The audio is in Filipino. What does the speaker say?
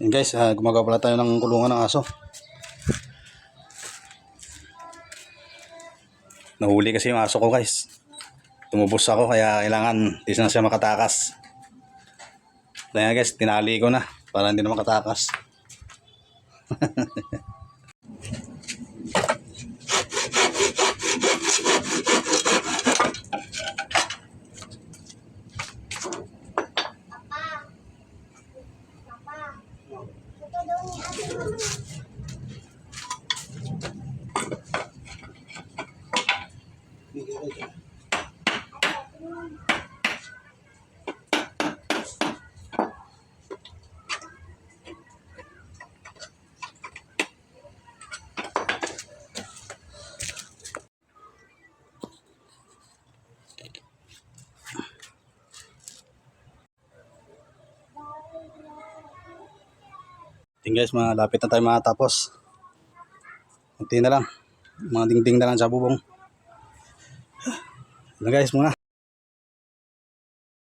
Yan guys, gumagawa pala tayo ng kulungan ng aso. Nahuli kasi yung aso ko guys. Tumubos ako kaya kailangan di na siya makatakas. Kaya guys, tinali ko na para hindi na makatakas. Tingnan guys, malapit na tayo matapos. Kunti na lang. Mga dingding na lang sa bubong. Yan guys muna.